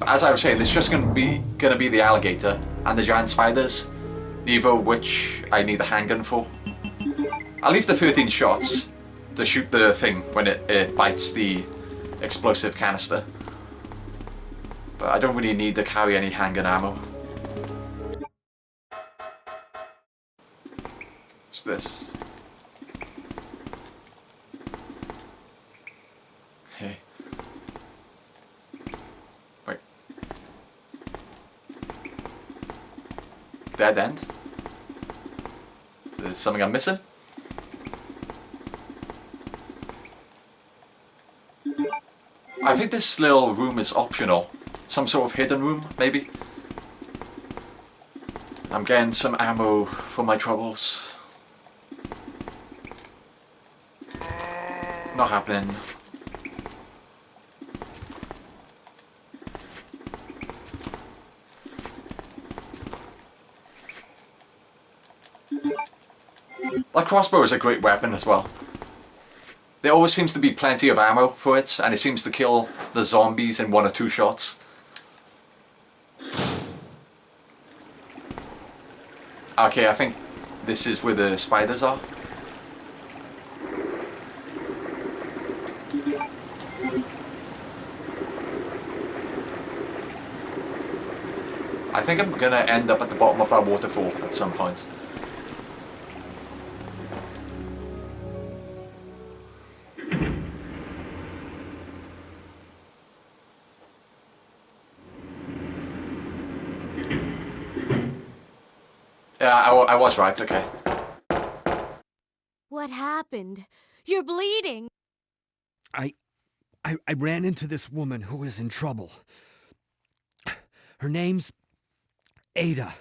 As I was saying, there's just gonna be the alligator and the giant spiders, neither of which I need a handgun for. I'll leave the 13 shots to shoot the thing when it bites the explosive canister. But I don't really need to carry any handgun ammo. What's this? Okay. Wait. Dead end? Is there something I'm missing? I think this little room is optional. Some sort of hidden room, maybe? I'm getting some ammo for my troubles. Not happening. That crossbow is a great weapon as well. There always seems to be plenty of ammo for it, and it seems to kill the zombies in 1 or 2 shots. Okay, I think this is where the spiders are. I think I'm gonna end up at the bottom of that waterfall at some point. Yeah, I was right, okay. What happened? You're bleeding. I ran into this woman who is in trouble. Her name's Ada.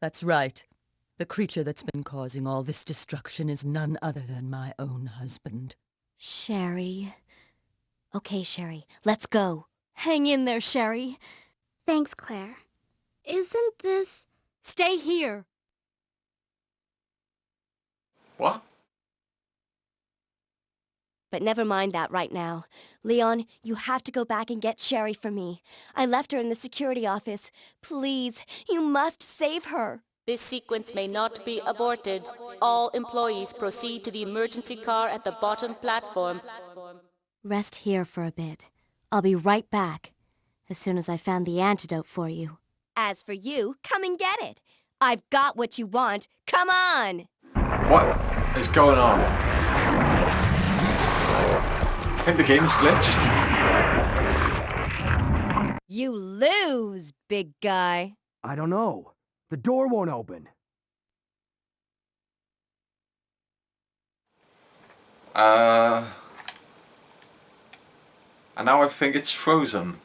That's right. The creature that's been causing all this destruction is none other than my own husband. Sherry. Okay, Sherry, let's go. Hang in there, Sherry. Thanks, Claire. Isn't this... Stay here. What? But never mind that right now. Leon, you have to go back and get Sherry for me. I left her in the security office. Please, you must save her. This sequence may not be aborted. All employees proceed to the emergency car at the bottom platform. Rest here for a bit. I'll be right back, as soon as I found the antidote for you. As for you, come and get it. I've got what you want. Come on! What is going on? I think the game is glitched. You lose, big guy. I don't know. The door won't open. And now I think it's frozen.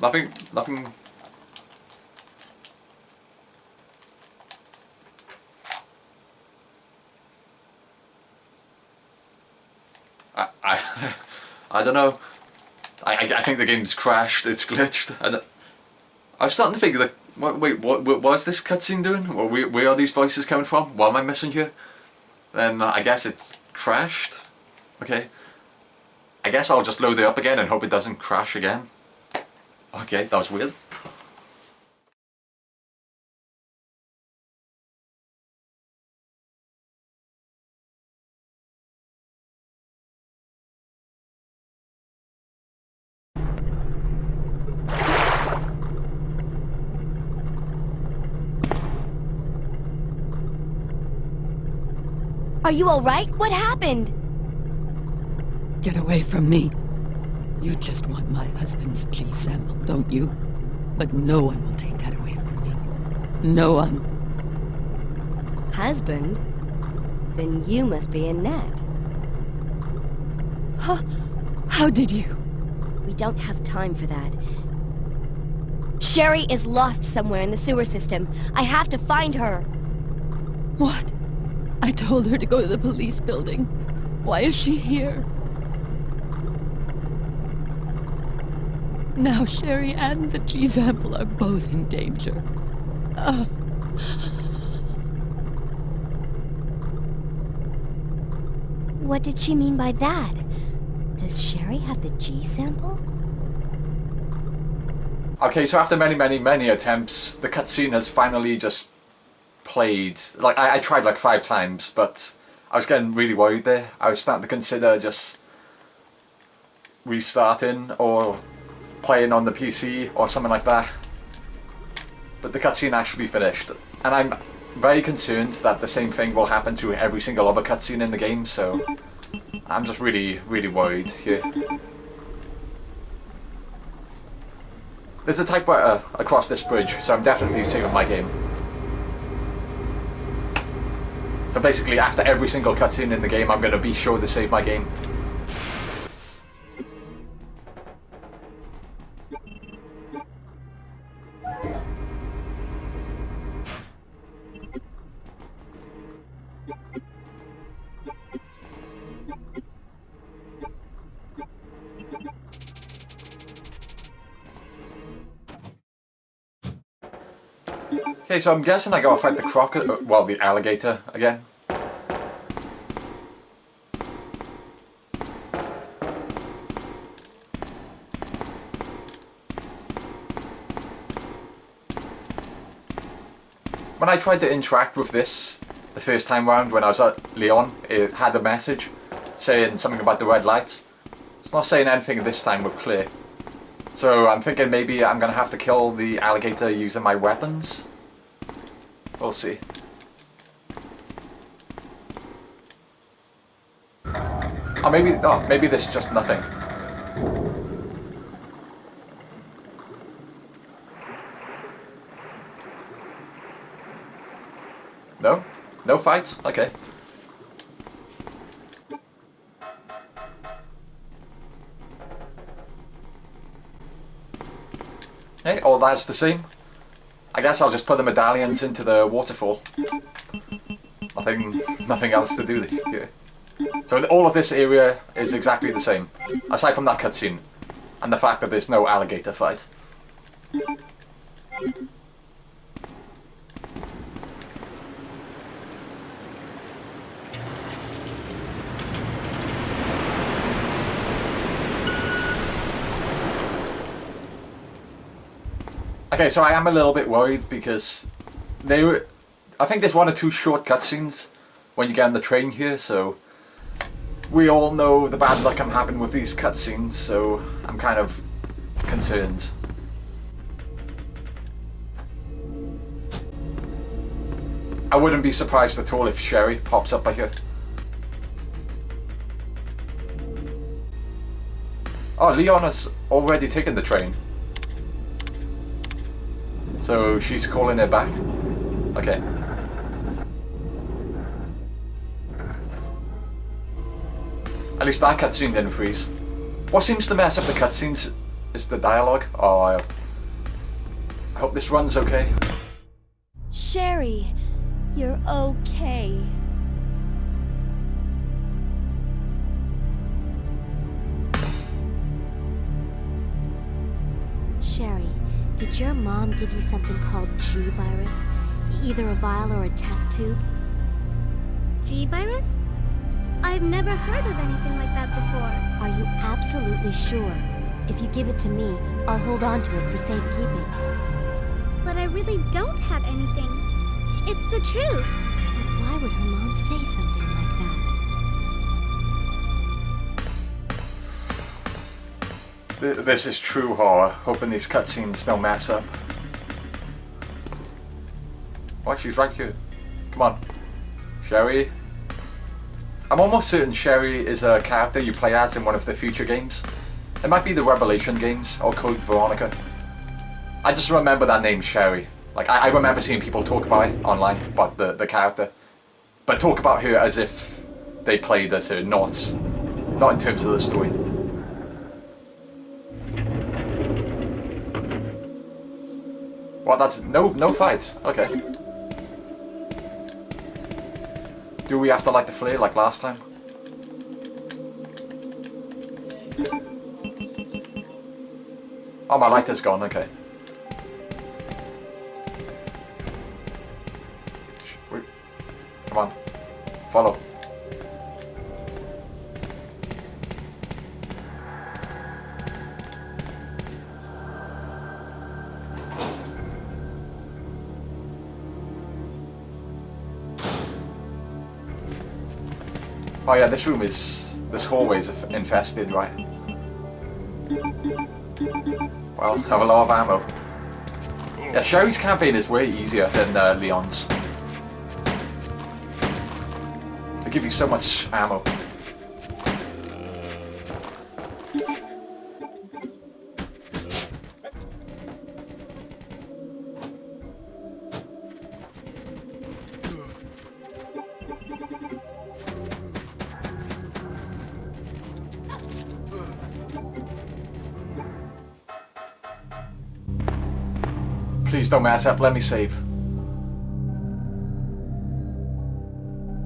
Nothing. I don't know. I think the game's crashed. It's glitched. I was starting to think that. Wait, what is this cutscene doing? Or where are these voices coming from? What am I missing here? Then I guess it's crashed. Okay. I guess I'll just load it up again and hope it doesn't crash again. Okay, that was weird. Are you all right? What happened? Get away from me. You just want my husband's G sample, don't you? But no one will take that away from me. No one. Husband? Then you must be Annette. Huh? How did you? We don't have time for that. Sherry is lost somewhere in the sewer system. I have to find her. What? I told her to go to the police building. Why is she here? Now Sherry and the G-sample are both in danger. What did she mean by that? Does Sherry have the G sample? Okay, so after many attempts, the cutscene has finally just played. Like, I tried like 5 times, but I was getting really worried there. I was starting to consider just restarting or playing on the PC or something like that. But the cutscene actually finished. And I'm very concerned that the same thing will happen to every single other cutscene in the game, so I'm just really worried here. There's a typewriter across this bridge, so I'm definitely saving my game. So basically, after every single cutscene in the game, I'm going to be sure to save my game. Okay, so I'm guessing I gotta fight the crocodile, well, the alligator again. When I tried to interact with this the first time round when I was at Leon, it had a message saying something about the red light. It's not saying anything this time with Claire. So I'm thinking maybe I'm gonna have to kill the alligator using my weapons. We'll see. Oh, maybe this is just nothing. No? No fight? Okay. Hey, all that's the same. I guess I'll just put the medallions into the waterfall. Nothing else to do here. So all of this area is exactly the same, aside from that cutscene, and the fact that there's no alligator fight. Okay, so I am a little bit worried because I think there's 1 or 2 short cutscenes when you get on the train here, so we all know the bad luck I'm having with these cutscenes, so I'm kind of concerned. I wouldn't be surprised at all if Sherry pops up by here. Oh, Leon has already taken the train. So she's calling it back? Okay. At least that cutscene didn't freeze. What seems to mess up the cutscenes is the dialogue. Oh, I hope this runs okay. Sherry, you're okay. Sherry, did your mom give you something called G-virus? Either a vial or a test tube? G-virus? I've never heard of anything like that before. Are you absolutely sure? If you give it to me, I'll hold on to it for safekeeping. But I really don't have anything. It's the truth. But why would her mom say something like that? This is true horror. Hoping these cutscenes don't mess up. What? She's right here. Come on. Sherry. I'm almost certain Sherry is a character you play as in one of the future games. It might be the Revelation games or Code Veronica. I just remember that name, Sherry. Like, I remember seeing people talk about it online, about the character. But talk about her as if they played as her, not in terms of the story. Well, that's no fight. Okay. Do we have to light the flare like last time? Oh, my lighter's gone, okay. Wait. Come on. Follow. Oh yeah, this hallway is infested, right? Well, have a lot of ammo. Yeah, Sherry's campaign is way easier than Leon's. They give you so much ammo. Please don't mess up, let me save.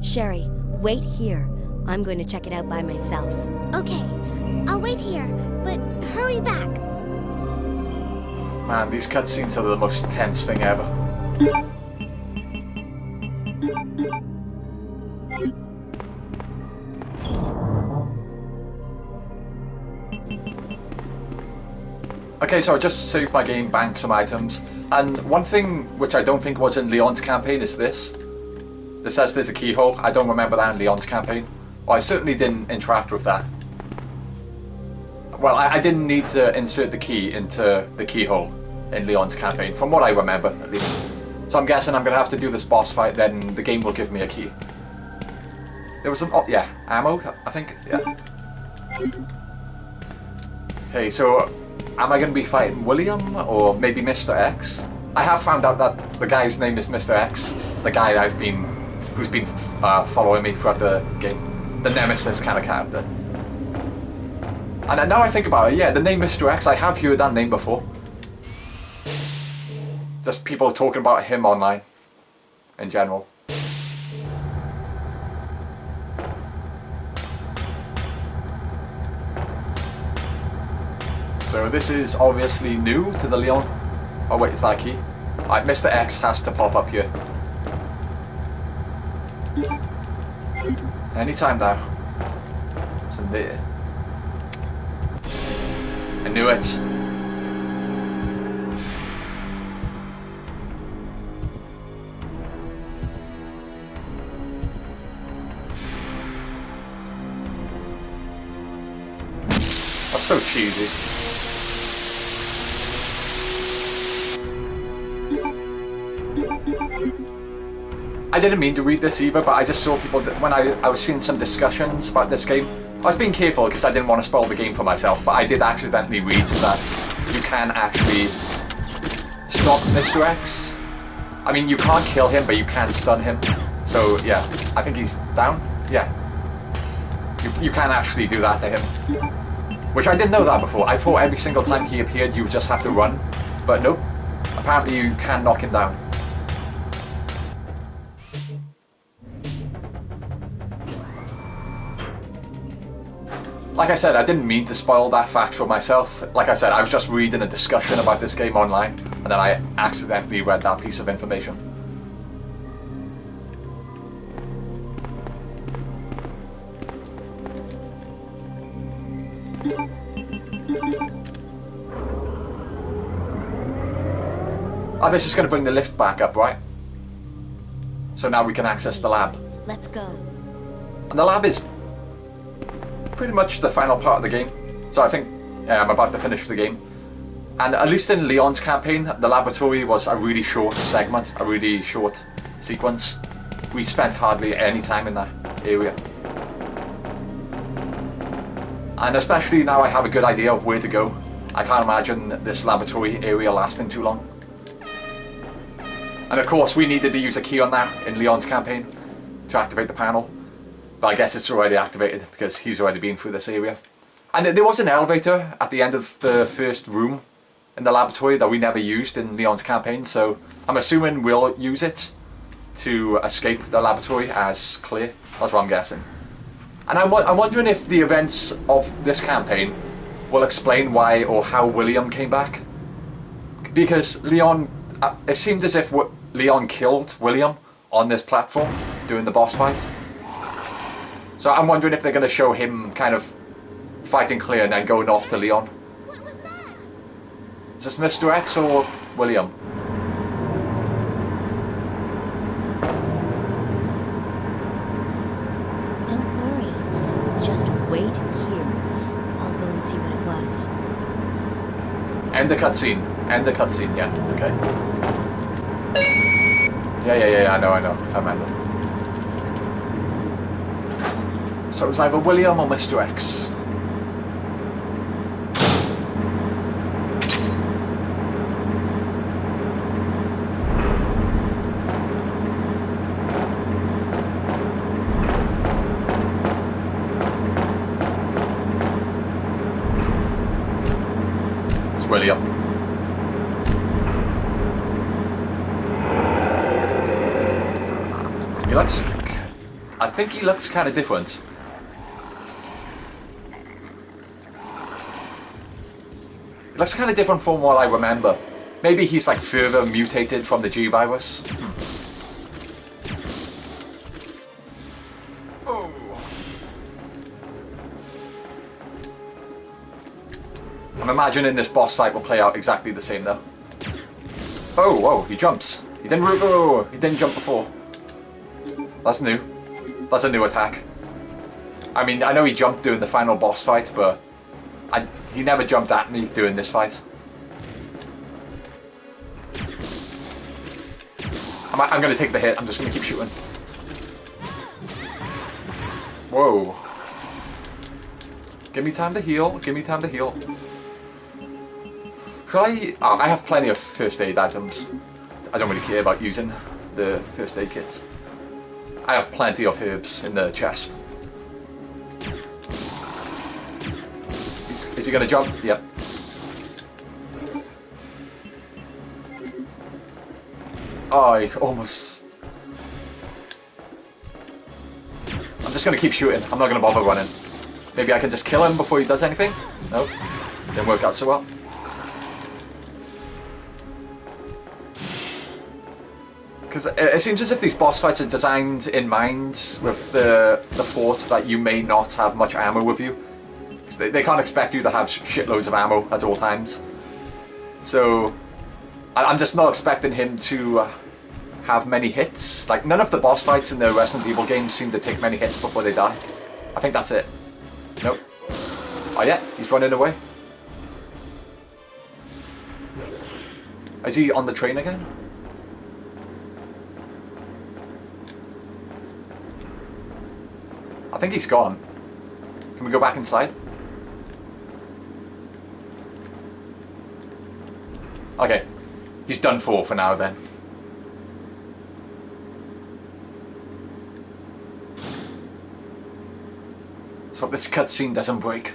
Sherry, wait here. I'm going to check it out by myself. Okay, I'll wait here, but hurry back. Man, these cutscenes are the most tense thing ever. Okay, so I just saved my game, banked some items, and one thing which I don't think was in Leon's campaign is this. This says there's a keyhole. I don't remember that in Leon's campaign. Well, I certainly didn't interact with that. Well, I didn't need to insert the key into the keyhole in Leon's campaign, from what I remember, at least. So I'm guessing I'm going to have to do this boss fight, then the game will give me a key. There was some, oh, yeah, ammo, I think, yeah. Okay, so am I going to be fighting William or maybe Mr. X? I have found out that the guy's name is Mr. X, the guy who's been following me throughout the game, the nemesis kind of character. And now I think about it, yeah, the name Mr. X, I have heard that name before. Just people talking about him online, in general. So this is obviously new to the Leon. Oh wait, is that a key? Alright, Mr. X has to pop up here. Anytime now. It's in there. I knew it. That's so cheesy. I didn't mean to read this either, but I just saw people, when I was seeing some discussions about this game, I was being careful because I didn't want to spoil the game for myself, but I did accidentally read that you can actually stop Mr. X. I mean, you can't kill him, but you can stun him. So, yeah, I think he's down. Yeah. You can actually do that to him. Which I didn't know that before. I thought every single time he appeared, you would just have to run. But nope. Apparently you can knock him down. Like I said, I didn't mean to spoil that fact for myself. Like I said, I was just reading a discussion about this game online, and then I accidentally read that piece of information. Oh, this is going to bring the lift back up, right? So now we can access the lab. Let's go. And the lab is pretty much the final part of the game. So I think I'm about to finish the game. And at least in Leon's campaign, the laboratory was a really short segment, a really short sequence. We spent hardly any time in that area. And especially now I have a good idea of where to go. I can't imagine this laboratory area lasting too long. And of course we needed to use a key on that in Leon's campaign to activate the panel. But I guess it's already activated because he's already been through this area. And there was an elevator at the end of the first room in the laboratory that we never used in Leon's campaign, so I'm assuming we'll use it to escape the laboratory as Claire. That's what I'm guessing. And I'm wondering if the events of this campaign will explain why or how William came back. Because Leon, it seemed as if Leon killed William on this platform during the boss fight. So I'm wondering if they're going to show him kind of fighting Claire and then going off to Leon. What was that? Is this Mr. X or William? Don't worry. End the cutscene. End the cutscene, yeah, okay. Yeah, I know, I remember. So it was either William or Mr. X. It's William. He looks... I think he looks kind of different. He looks kind of different from what I remember. Maybe he's like further mutated from the G virus. Oh. I'm imagining this boss fight will play out exactly the same though. Oh, whoa, he jumps. He didn't jump before. That's new. That's a new attack. I mean, I know he jumped during the final boss fight, but he never jumped at me during this fight. I'm going to take the hit. I'm just going to keep shooting. Whoa. Give me time to heal. Give me time to heal. Should I... Oh, I have plenty of first aid items. I don't really care about using the first aid kits. I have plenty of herbs in the chest. Is he gonna jump? Yep. Oh, I almost... I'm just gonna keep shooting. I'm not gonna bother running. Maybe I can just kill him before he does anything? Nope. Didn't work out so well. Because it seems as if these boss fights are designed in mind with the thought that you may not have much ammo with you. Because they can't expect you to have shitloads of ammo at all times. So I'm just not expecting him to have many hits. Like, none of the boss fights in the Resident Evil games seem to take many hits before they die. I think that's it. Nope. Oh yeah, he's running away. Is he on the train again? I think he's gone. Can we go back inside? Okay. He's done for now then. So hope this cutscene doesn't break.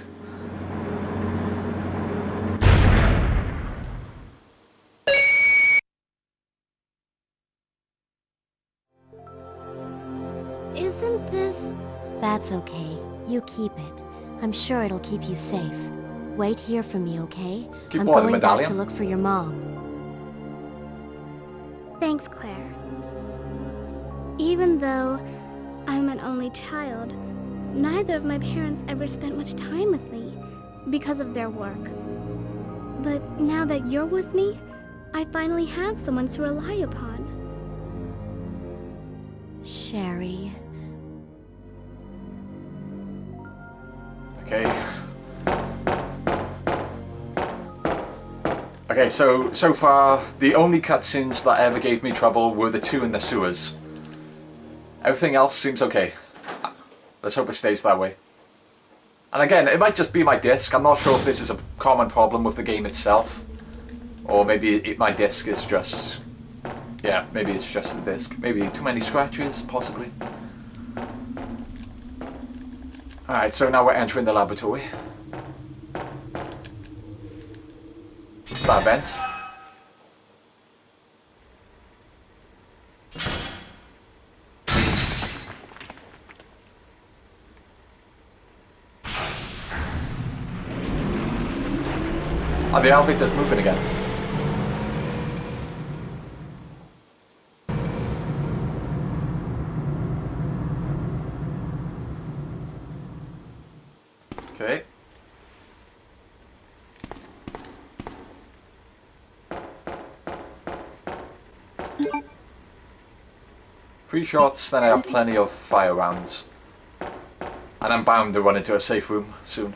Isn't this... That's okay. You keep it. I'm sure it'll keep you safe. Wait here for me, okay? Keep I'm what, the going back medallion? to look for your mom. Thanks, Claire. Even though I'm an only child, neither of my parents ever spent much time with me because of their work. But now that you're with me, I finally have someone to rely upon. Sherry. Okay. Okay, so far, the only cutscenes that ever gave me trouble were the two in the sewers. Everything else seems okay. Let's hope it stays that way. And again, it might just be my disc. I'm not sure if this is a common problem with the game itself. Or maybe my disc is just... Yeah, maybe it's just the disc. Maybe too many scratches, possibly. Alright, so now we're entering the laboratory. Is that a vent? Oh, the elevator's moving again. Okay. Three shots, then I have plenty of fire rounds. And I'm bound to run into a safe room soon.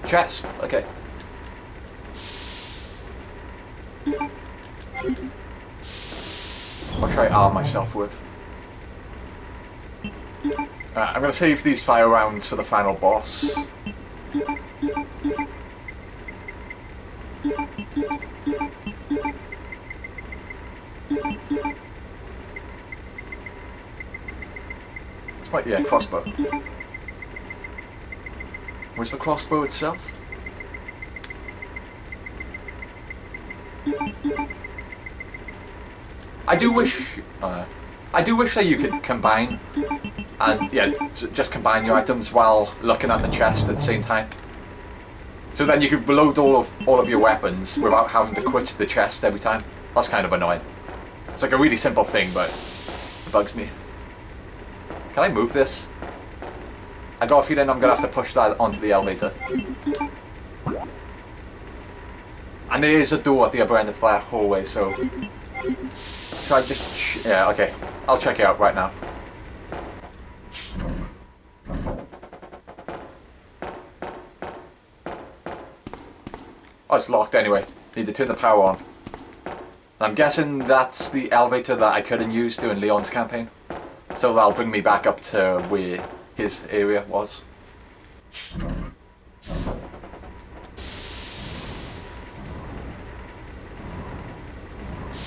Chest, okay. What should I arm myself with? I'm going to save these fire rounds for the final boss. It's like, yeah, crossbow. Where's the crossbow itself? I do wish that you could combine, and yeah, just combine your items while looking at the chest at the same time. So then you could reload all of your weapons without having to quit the chest every time. That's kind of annoying. It's like a really simple thing, but it bugs me. Can I move this? I got a feeling I'm gonna have to push that onto the elevator. And there is a door at the other end of that hallway, so... Should I just... yeah, okay. I'll check it out right now. Oh, it's locked anyway. Need to turn the power on. And I'm guessing that's the elevator that I couldn't use during Leon's campaign. So that'll bring me back up to where his area was.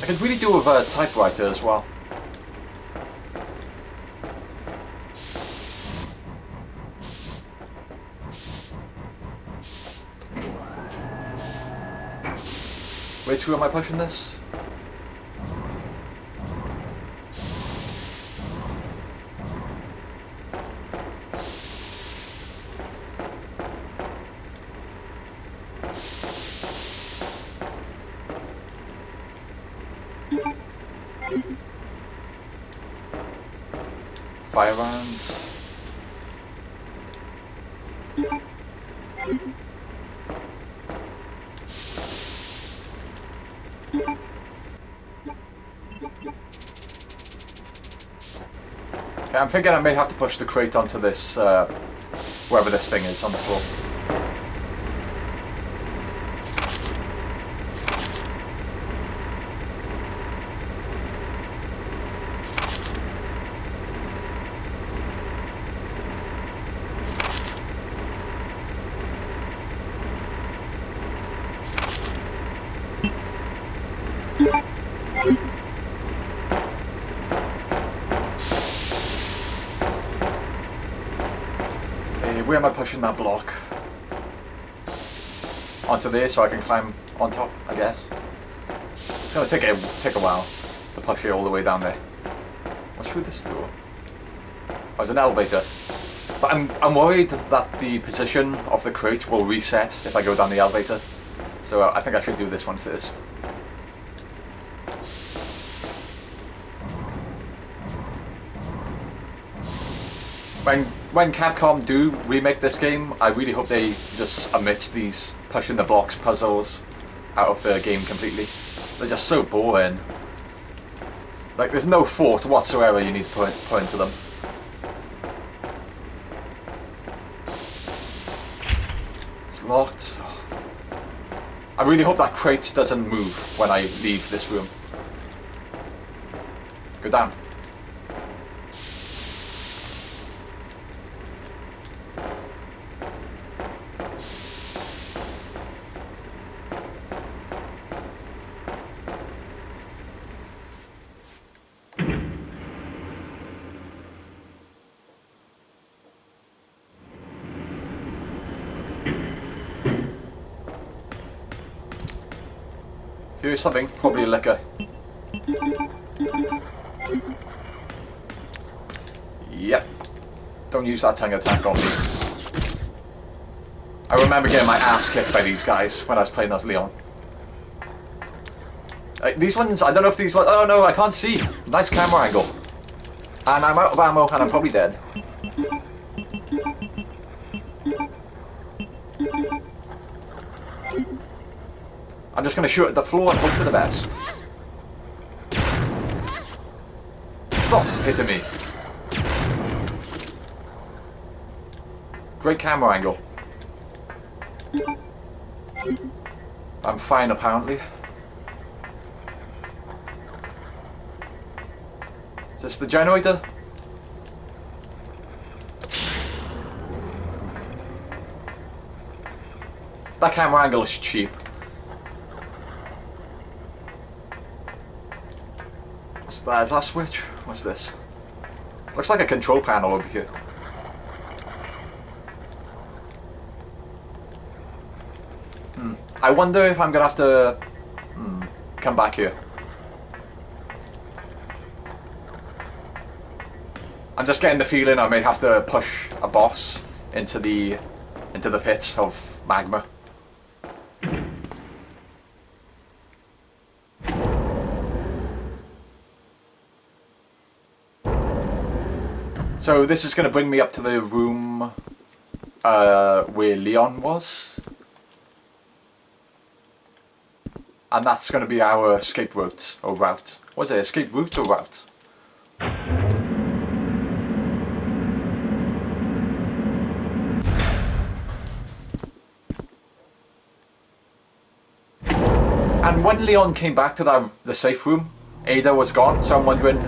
I could really do with a typewriter as well. Wait, who am I pushing this? Fire rounds. Okay, I'm thinking I may have to push the crate onto this, wherever this thing is on the floor. Where am I pushing that block? Onto there so I can climb on top, I guess. It's gonna take a while to push it all the way down there. What's through this door? Oh, there's an elevator. But I'm worried that the position of the crate will reset if I go down the elevator. So I think I should do this one first. When Capcom do remake this game, I really hope they just omit these pushing the blocks puzzles out of the game completely. They're just so boring. Like, there's no thought whatsoever you need to put into them. It's locked. I really hope that crate doesn't move when I leave this room. Go down. Here's something, probably liquor. Yep. Don't use that tongue attack on me. I remember getting my ass kicked by these guys when I was playing as Leon. These ones, I don't know if these ones... Oh no, I can't see. Nice camera angle. And I'm out of ammo and I'm probably dead. I'm just going to shoot at the floor and hope for the best. Stop hitting me. Great camera angle. I'm fine, apparently. Is this the generator? That camera angle is cheap. What's that? Is that a switch? What's this? Looks like a control panel over here. I wonder if I'm gonna have to come back here. I'm just getting the feeling I may have to push a boss into the pits of magma. So this is going to bring me up to the room where Leon was. And that's going to be our escape route, or route. Was it escape route or route? And when Leon came back to the safe room, Ada was gone, so I'm wondering,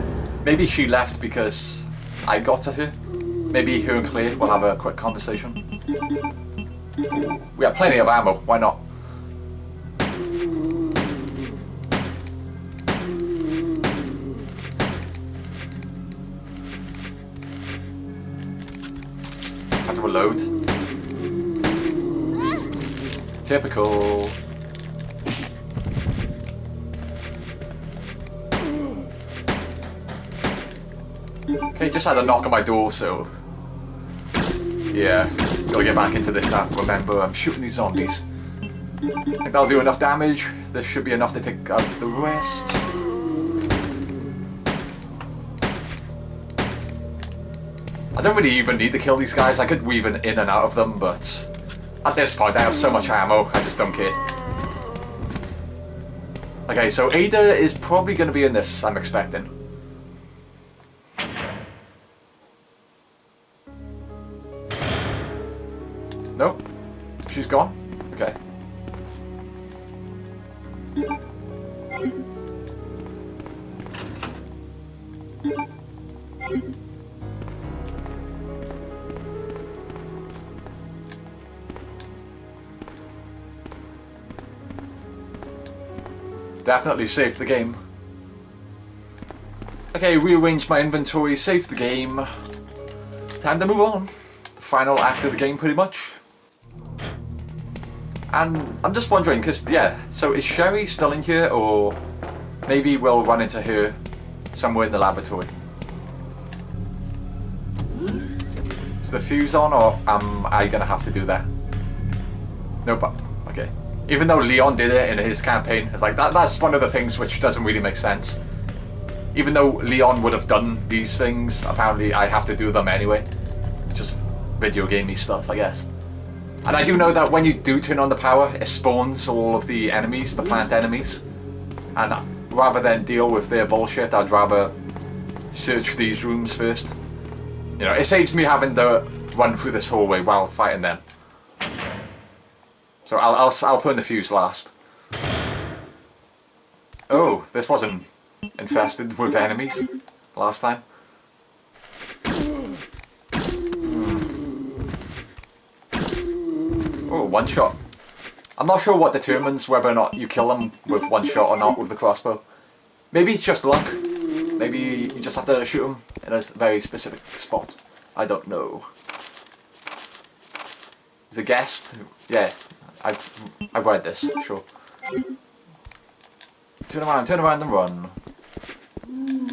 maybe she left because I got to her. Maybe her and Claire will have a quick conversation. We have plenty of ammo, why not? Had to reload. Typical. Okay, just had a knock on my door, so... yeah, gotta get back into this now. Remember, I'm shooting these zombies. I think that'll do enough damage. This should be enough to take out the rest. I don't really even need to kill these guys. I could weave in and out of them, but... at this point, I have so much ammo, I just don't care. Okay, so Ada is probably going to be in this, I'm expecting. Nope. She's gone? Okay. Definitely saved the game. Okay, rearrange my inventory, save the game. Time to move on. The final act of the game, pretty much. And I'm just wondering, because, yeah, so is Sherry still in here, or maybe we'll run into her somewhere in the laboratory? Is the fuse on, or am I gonna have to do that? Nope. Okay. Even though Leon did it in his campaign, it's like, that's one of the things which doesn't really make sense. Even though Leon would have done these things, apparently I have to do them anyway. It's just video gamey stuff, I guess. And I do know that when you do turn on the power, it spawns all of the enemies, the plant enemies. And rather than deal with their bullshit, I'd rather search these rooms first. You know, it saves me having to run through this hallway while fighting them. So I'll put in the fuse last. Oh, this wasn't infested with enemies last time. Oh, one shot. I'm not sure what determines whether or not you kill them with one shot or not with the crossbow. Maybe it's just luck. Maybe you just have to shoot them in a very specific spot. I don't know. Is a guest? Yeah, I've read this, sure. Turn around and run.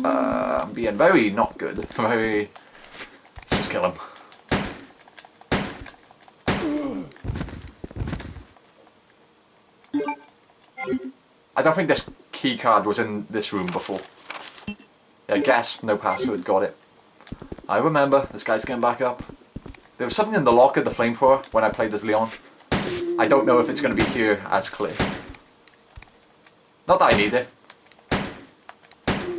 I'm being very not good. Very... let's just kill him. I don't think this key card was in this room before. Yeah, guess, no password, got it. I remember, this guy's getting back up. There was something in the locker, the flamethrower, when I played as Leon. I don't know if it's going to be here as Claire. Not that I need it.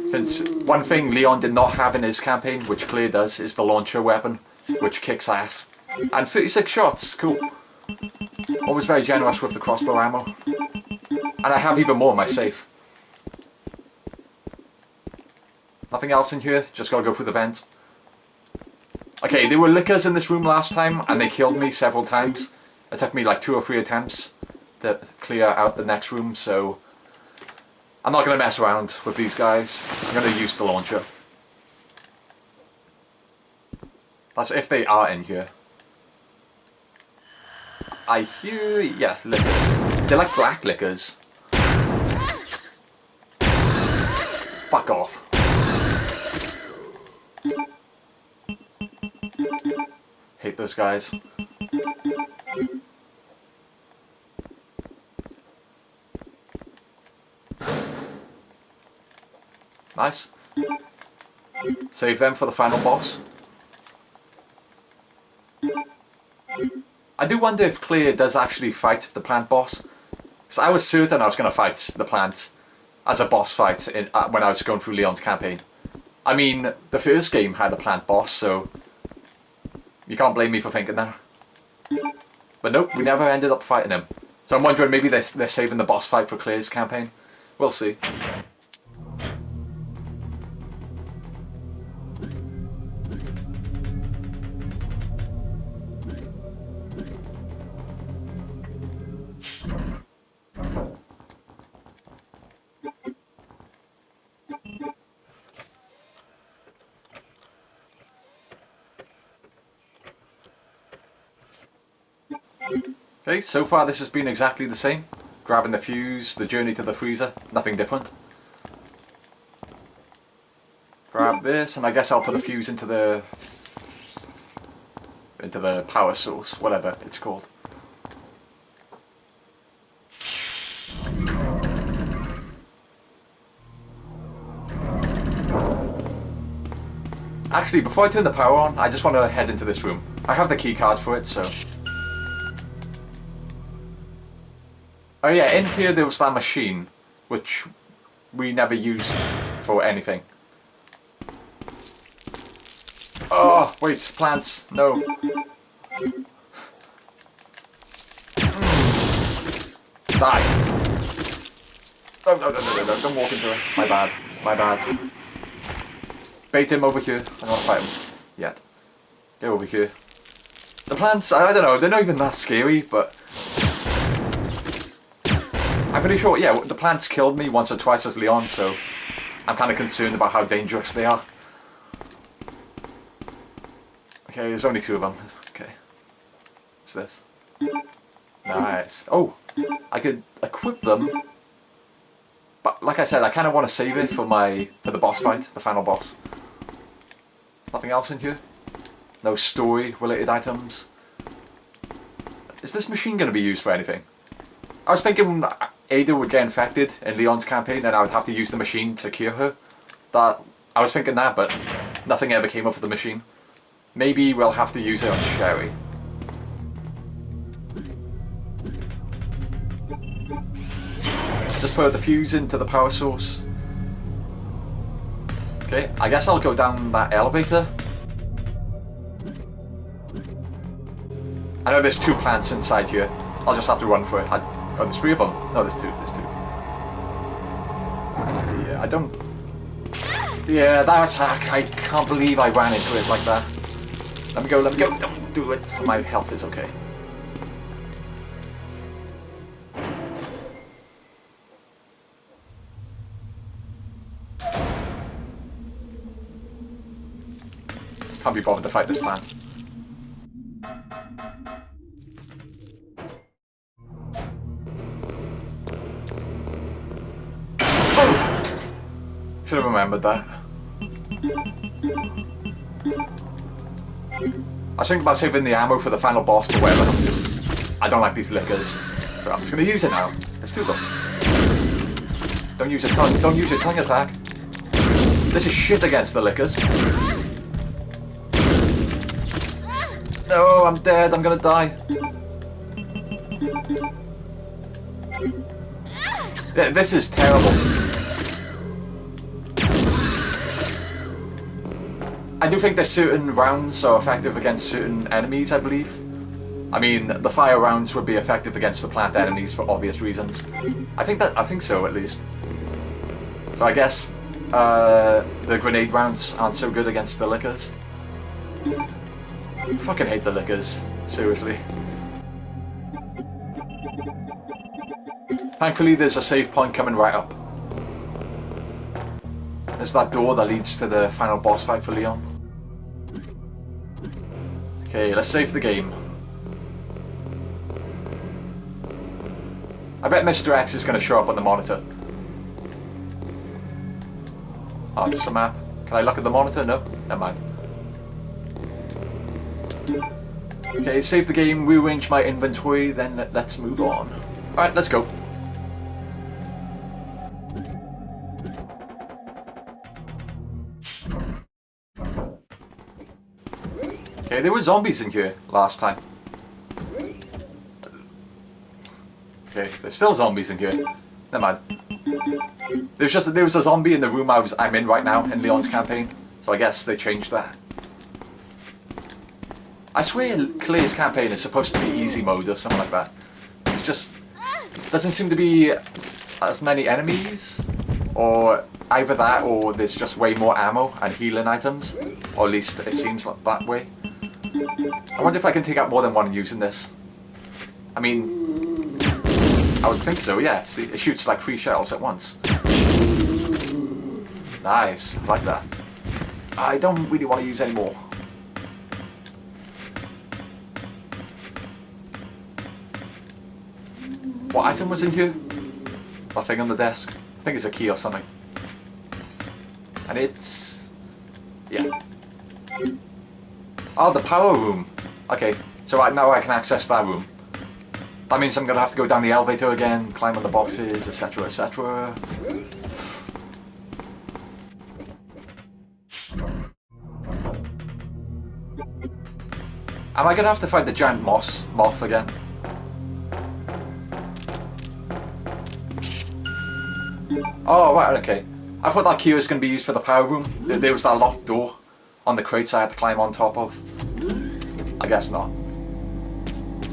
Since one thing Leon did not have in his campaign, which Claire does, is the launcher weapon, which kicks ass. And 36 shots, cool. Always very generous with the crossbow ammo. And I have even more in my safe. Nothing else in here, just gotta go through the vent. Okay, there were lickers in this room last time, and they killed me several times. It took me like 2 or 3 attempts to clear out the next room, so I'm not gonna mess around with these guys. I'm gonna use the launcher. That's if they are in here. I hear, yes, lickers. They're like black lickers. Fuck off. Hate those guys. Nice. Save them for the final boss. I do wonder if Claire does actually fight the plant boss. Because I was certain I was going to fight the plant as a boss fight when I was going through Leon's campaign. I mean, the first game had a plant boss, so you can't blame me for thinking that. But nope, we never ended up fighting him. So I'm wondering maybe they're saving the boss fight for Claire's campaign. We'll see. Okay, so far this has been exactly the same. Grabbing the fuse, the journey to the freezer, nothing different. Grab this, and I guess I'll put the fuse into the power source, whatever it's called. Actually, before I turn the power on, I just want to head into this room. I have the key card for it, so... Oh yeah, in here there was that machine, which we never used for anything. Oh, wait, plants, no. Die. No, don't walk into it. My bad, my bad. Bait him over here, I don't want to fight him yet. Get over here. The plants, I don't know, they're not even that scary, but... I'm pretty sure, yeah, the plants killed me once or twice as Leon, so I'm kind of concerned about how dangerous they are. Okay, there's only 2 of them. Okay. What's this? Nice. Oh, I could equip them. But like I said, I kind of want to save it for the boss fight, the final boss. Nothing else in here? No story-related items? Is this machine going to be used for anything? I was thinking Ada would get infected in Leon's campaign and I would have to use the machine to cure her. I was thinking that, but nothing ever came up with the machine. Maybe we'll have to use it on Sherry. Just put the fuse into the power source. Okay, I guess I'll go down that elevator. I know there's 2 plants inside here. I'll just have to run for it. Oh, there's 3 of them. No, there's 2. There's 2. Yeah, I don't... Yeah, that attack. I can't believe I ran into it like that. Let me go, let me go. Don't do it. My health is okay. Can't be bothered to fight this plant. Should have remembered that. I was thinking about saving the ammo for the final boss, but whatever. I don't like these lickers, so I'm just going to use it now. There's 2 of them. Don't use your tongue. Don't use your tongue attack. This is shit against the lickers. No, I'm dead. I'm going to die. This is terrible. I do think there's certain rounds are effective against certain enemies, I believe. I mean, the fire rounds would be effective against the plant enemies for obvious reasons. I think so, at least. So I guess the grenade rounds aren't so good against the lickers. I fucking hate the lickers, seriously. Thankfully, there's a save point coming right up. There's that door that leads to the final boss fight for Leon. Okay, let's save the game. I bet Mr. X is going to show up on the monitor. Oh, just a map. Can I look at the monitor? No? Never mind. Okay, save the game, rearrange my inventory, then let's move on. Alright, let's go. Okay, there were zombies in here last time. Okay, there's still zombies in here. Never mind. There was a zombie in the room I'm in right now in Leon's campaign, so I guess they changed that. I swear Claire's campaign is supposed to be easy mode or something like that. It's just doesn't seem to be as many enemies, or either that or there's just way more ammo and healing items, or at least it seems like that way. I wonder if I can take out more than one using this. I mean, I would think so, yeah. See, it shoots like 3 shells at once. Nice, I like that. I don't really want to use any more. What item was in here? That thing on the desk? I think it's a key or something. And it's... yeah. Oh, the power room. Okay, so right now I can access that room. That means I'm gonna have to go down the elevator again, climb on the boxes, etc, etc. Am I gonna have to fight the giant moth again? Oh, right, okay. I thought that key was going to be used for the power room. There was that locked door on the crates I had to climb on top of. I guess not.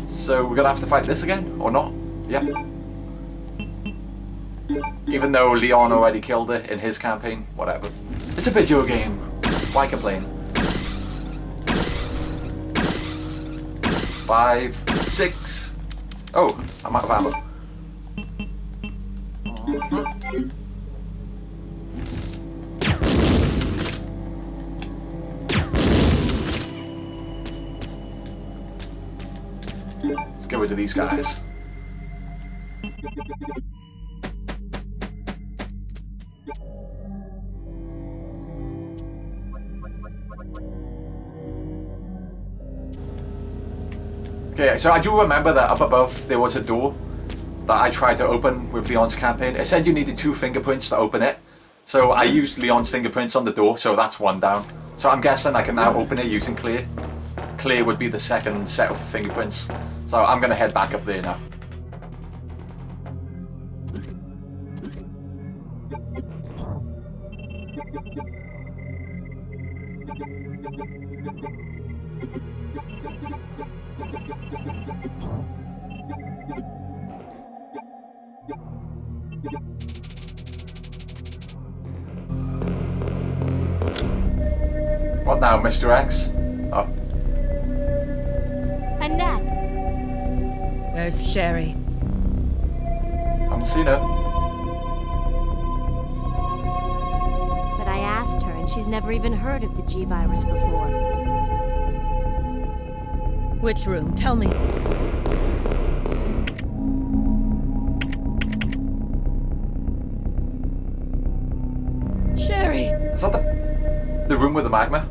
So we're going to have to fight this again, or not? Yep. Even though Leon already killed it in his campaign, whatever. It's a video game. Why complain? 5, 6... Oh, I'm out of ammo. Let's get rid of these guys. Okay, so I do remember that up above there was a door that I tried to open with Leon's campaign. It said you needed 2 fingerprints to open it. So I used Leon's fingerprints on the door, so that's 1 down. So I'm guessing I can now open it using Claire. Claire would be the second set of fingerprints. So I'm gonna head back up there now. What now, Mr. X? Oh. Annette! Where's Sherry? Haven't seen her. But I asked her, and she's never even heard of the G-Virus before. Which room? Tell me. Sherry! Is that the room with the magma?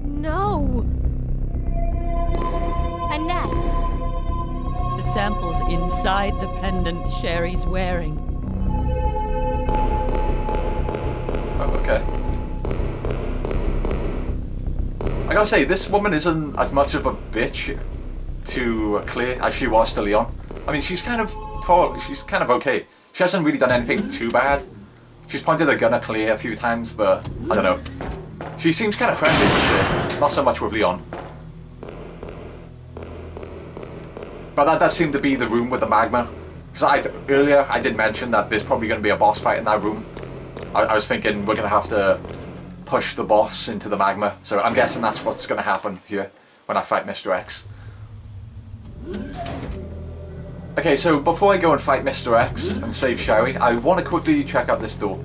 No! Annette! The sample's inside the pendant Sherry's wearing. Oh, okay. I gotta say, this woman isn't as much of a bitch to Claire as she was to Leon. I mean, she's kind of tall, she's kind of okay. She hasn't really done anything too bad. She's pointed a gun at Claire a few times, but I don't know. She seems kind of friendly with her, not so much with Leon. But that does seem to be the room with the magma. Because earlier I did mention that there's probably going to be a boss fight in that room. I was thinking we're going to have to push the boss into the magma. So I'm guessing that's what's going to happen here when I fight Mr. X. Okay, so before I go and fight Mr. X and save Sherry, I want to quickly check out this door.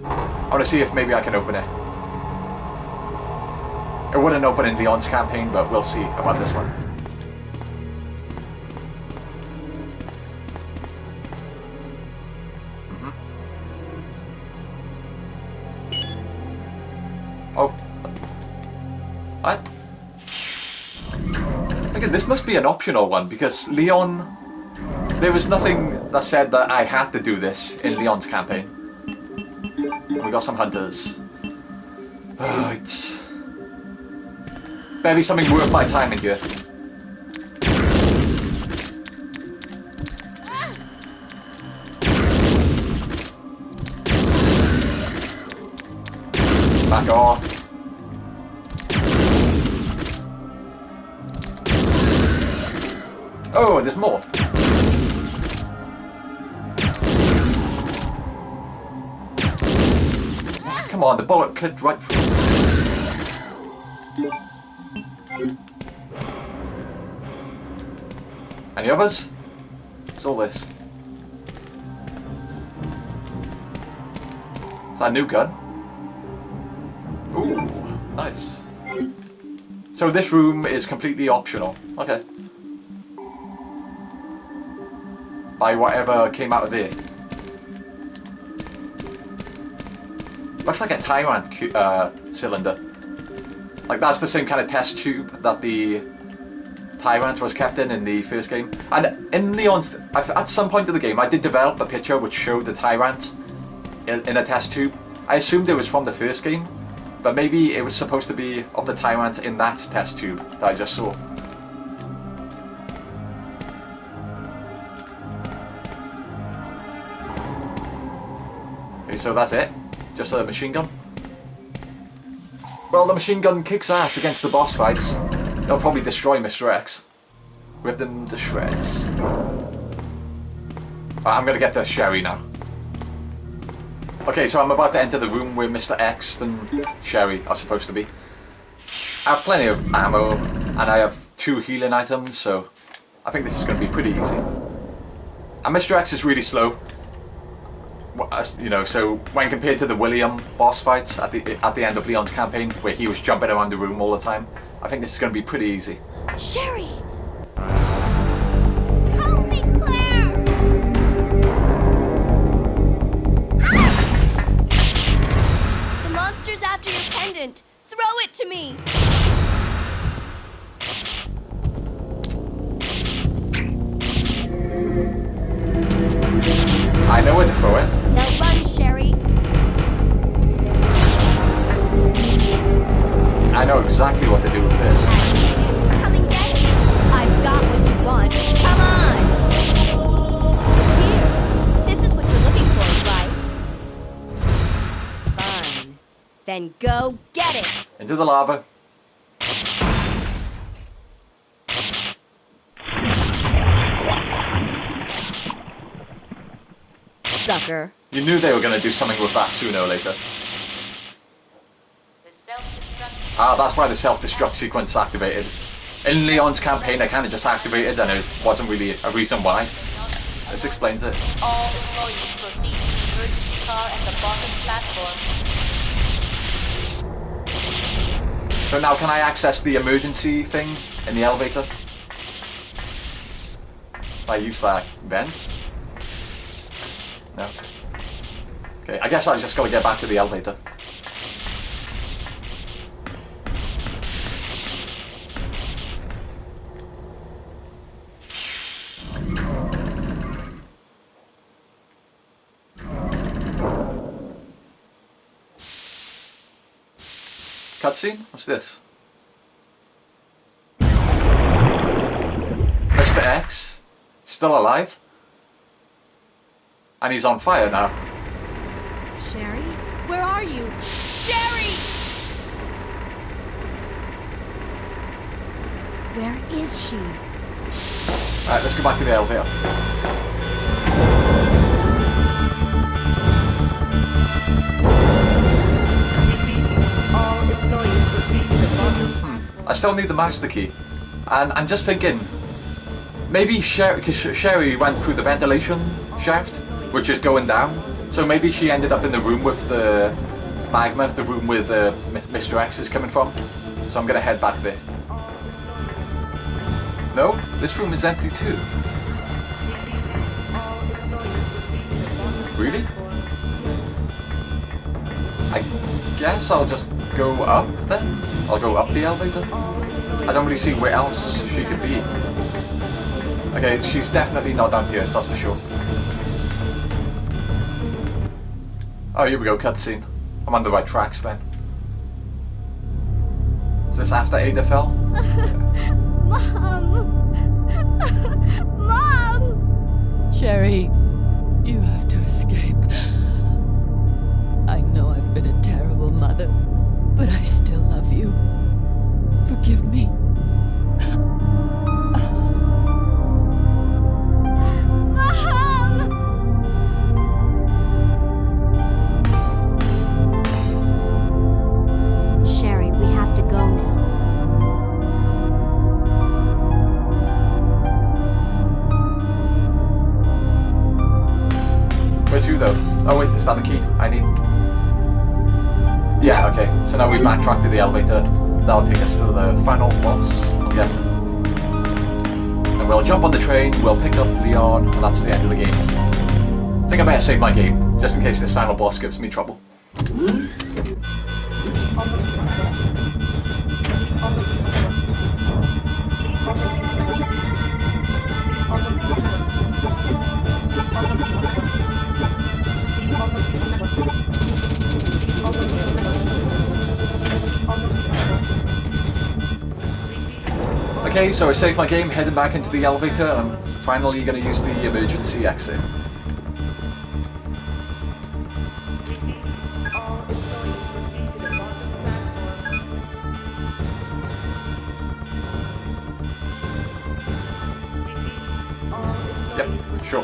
I want to see if maybe I can open it. It wouldn't open in Leon's campaign, but we'll see about this one. Oh. What? I'm thinking this must be an optional one, because Leon... There was nothing that said that I had to do this in Leon's campaign. We got some hunters. Oh, it's... Better be something worth my time in here. Back off. Oh, there's more. Come on, the bullet clipped right through. Any others? What's all this? Is that a new gun? Ooh, nice. So this room is completely optional. Okay. By whatever came out of there. Looks like a Tyrant cylinder. Like that's the same kind of test tube that the Tyrant was kept in the first game. And in Leon's, at some point in the game, I did develop a picture which showed the Tyrant in a test tube. I assumed it was from the first game, but maybe it was supposed to be of the Tyrant in that test tube that I just saw. Okay, so that's it? Just a machine gun? Well, the machine gun kicks ass against the boss fights. It'll probably destroy Mr. X. Rip them to shreds. I'm gonna get to Sherry now. Okay, so I'm about to enter the room where Mr. X and Sherry are supposed to be. I have plenty of ammo, and I have 2 healing items, so I think this is going to be pretty easy. And Mr. X is really slow. You know, so when compared to the William boss fights at the end of Leon's campaign, where he was jumping around the room all the time, I think this is going to be pretty easy. Sherry! Help me, Claire! The monster's after your pendant. Throw it to me! I know where to throw it. Now run, Sherry. I know exactly what to do with this. Come and get it. I've got what you want. Come on. Here. This is what you're looking for, right? Fine. Then go get it. Into the lava. Sucker. You knew they were going to do something with that sooner or later. The self-destruct. Ah, that's why the self-destruct sequence activated. In Leon's campaign, I kind of just activated, and it wasn't really a reason why. This explains it. All employees proceed to the emergency car at the bottom platform. So now can I access the emergency thing in the elevator? I use that vent? No. Okay, I guess I just gotta get back to the elevator. Cutscene? What's this? Mr. X? Still alive? And he's on fire now. Sherry? Where are you? Sherry! Where is she? Alright, let's go back to the elevator. I still need the master key. And I'm just thinking, maybe Sherry went through the ventilation shaft, which is going down. So maybe she ended up in the room with the magma, the room where Mr. X is coming from. So I'm gonna head back there. No, this room is empty too. Really? I guess I'll just go up then? I'll go up the elevator? I don't really see where else she could be. Okay, she's definitely not down here, that's for sure. Oh, here we go, cutscene. I'm on the right tracks then. Is this after Ada fell? Mom! Mom! Sherry, you have to escape. I know I've been a terrible mother, but I still love you. Forgive me. Mom! Sherry, we have to go now. Where to though? Oh wait, is that the key I need? Yeah, okay. So now we backtrack to the elevator. That'll take us to the final boss, I'm guessing. And we'll jump on the train, we'll pick up Leon, and that's the end of the game. I think I better save my game, just in case this final boss gives me trouble. Okay, so I saved my game, heading back into the elevator, and I'm finally going to use the emergency exit. Yep, sure.